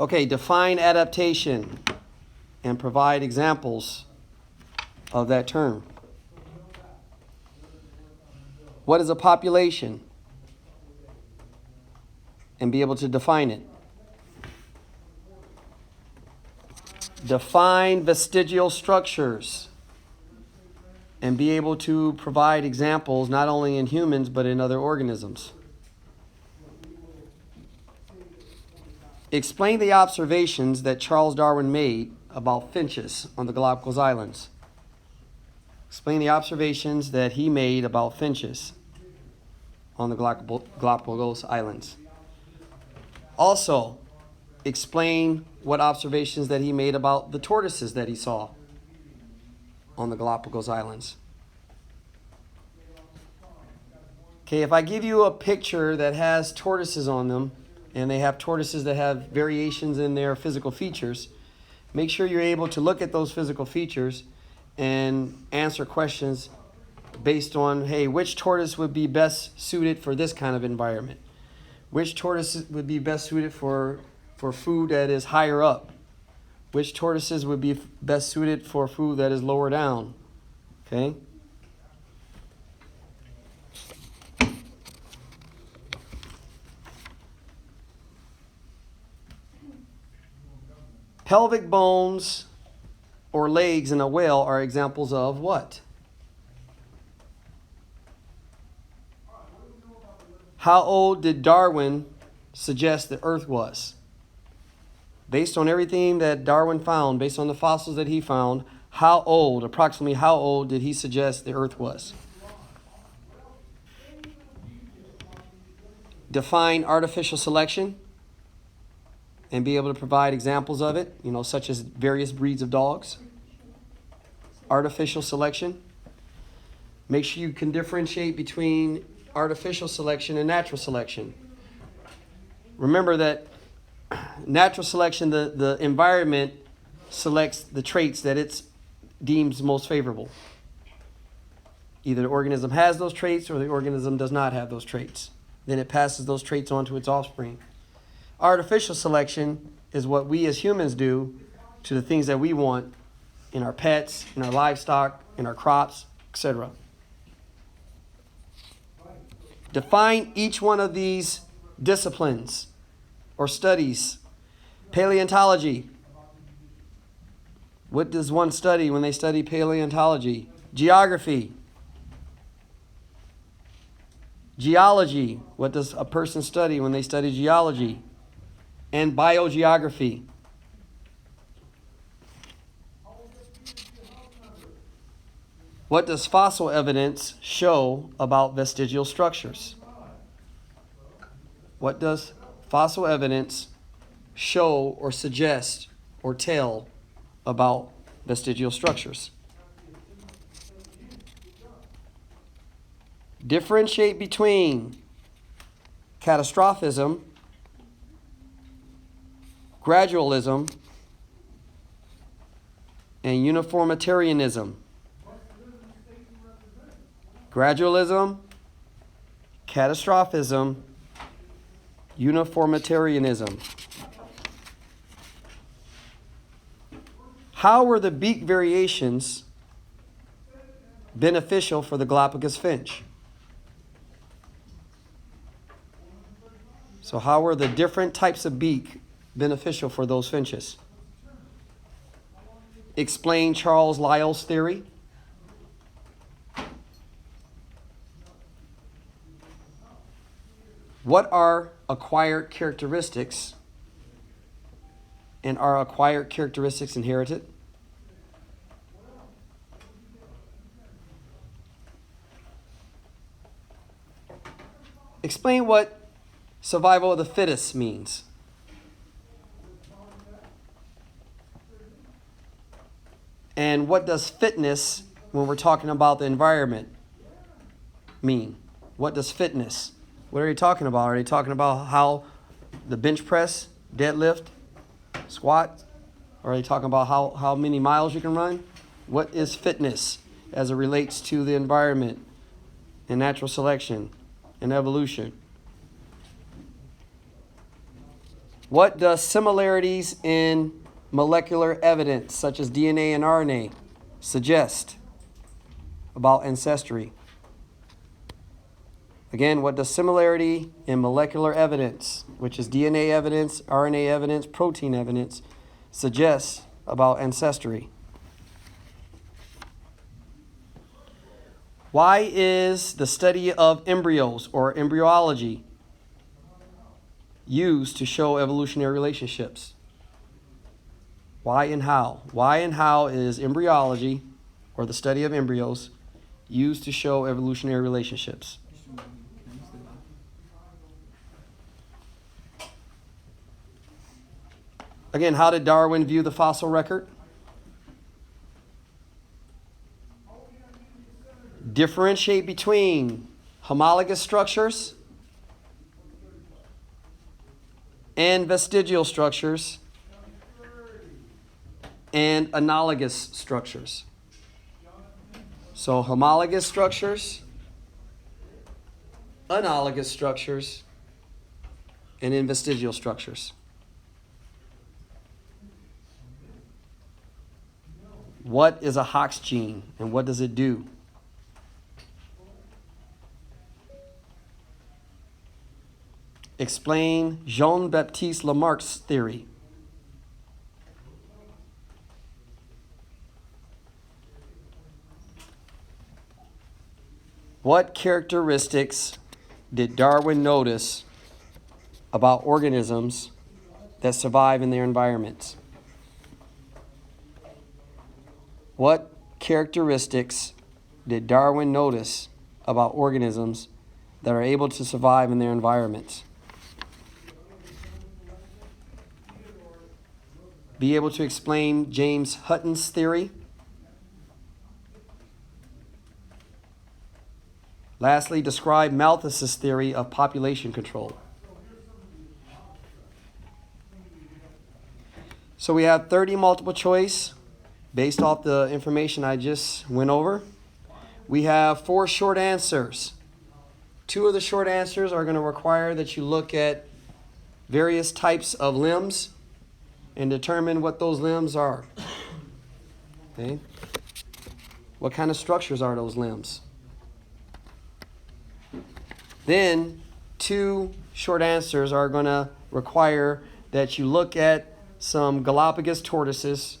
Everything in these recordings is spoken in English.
Okay, define adaptation and provide examples of that term. What is a population? And be able to define it. Define vestigial structures and be able to provide examples not only in humans but in other organisms. Explain the observations that Charles Darwin made about finches on the Galapagos Islands. Explain the observations that he made about finches on the Galapagos Islands. Also, explain what observations that he made about the tortoises that he saw on the Galapagos Islands. Okay, if I give you a picture that has tortoises on them, and they have tortoises that have variations in their physical features, make sure you're able to look at those physical features and answer questions based on, hey, which tortoise would be best suited for this kind of environment? Which tortoise would be best suited for food that is higher up? Which tortoises would be best suited for food that is lower down? Okay? Pelvic bones or legs in a whale are examples of what? How old did Darwin suggest the Earth was? Based on everything that Darwin found, based on the fossils that he found, approximately how old did he suggest the Earth was? Define artificial selection and be able to provide examples of it, such as various breeds of dogs. Artificial selection. Make sure you can differentiate between artificial selection and natural selection. Remember that natural selection, the environment selects the traits that it deems most favorable. Either the organism has those traits or the organism does not have those traits. Then it passes those traits on to its offspring. Artificial selection is what we as humans do to the things that we want in our pets, in our livestock, in our crops, etc. Define each one of these disciplines or studies. Paleontology. What does one study when they study paleontology? Geography. Geology. What does a person study when they study geology? And biogeography. What does fossil evidence show about vestigial structures? What does fossil evidence show or suggest or tell about vestigial structures? Differentiate between catastrophism, gradualism, and uniformitarianism. Gradualism, catastrophism, uniformitarianism. How were the beak variations beneficial for the Galapagos finch? So how were the different types of beak beneficial for those finches? Explain Charles Lyell's theory. What are acquired characteristics, and are acquired characteristics inherited? Explain what survival of the fittest means. And what does fitness, when we're talking about the environment, mean? What does fitness? What are they talking about? Are they talking about how the bench press, deadlift, squat? Or are they talking about how many miles you can run? What is fitness as it relates to the environment and natural selection and evolution? What does similarities in molecular evidence, such as DNA and RNA, suggest about ancestry? Again, what does similarity in molecular evidence, which is DNA evidence, RNA evidence, protein evidence, suggest about ancestry? Why is the study of embryos or embryology used to show evolutionary relationships? Why and how? Why and how is embryology, or the study of embryos, used to show evolutionary relationships? Again, how did Darwin view the fossil record? Differentiate between homologous structures and vestigial structures and analogous structures. So homologous structures, analogous structures, and in vestigial structures. What is a Hox gene and what does it do? Explain Jean-Baptiste Lamarck's theory. What characteristics did Darwin notice about organisms that survive in their environments? What characteristics did Darwin notice about organisms that are able to survive in their environments? Be able to explain James Hutton's theory. Lastly, describe Malthus's theory of population control. So we have 30 multiple choice based off the information I just went over. We have 4 short answers. 2 of the short answers are going to require that you look at various types of limbs and determine what those limbs are. Okay? What kind of structures are those limbs? Then 2 short answers are going to require that you look at some Galapagos tortoises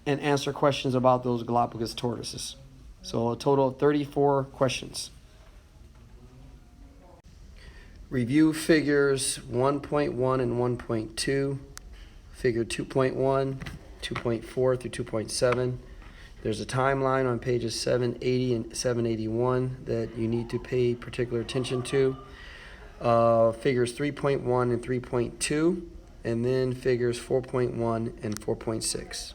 and answer questions about those Galapagos tortoises. So a total of 34 questions. Review figures 1.1 and 1.2, figure 2.1, 2.4 through 2.7. There's a timeline on pages 780 and 781 that you need to pay particular attention to. Figures 3.1 and 3.2, and then figures 4.1 and 4.6.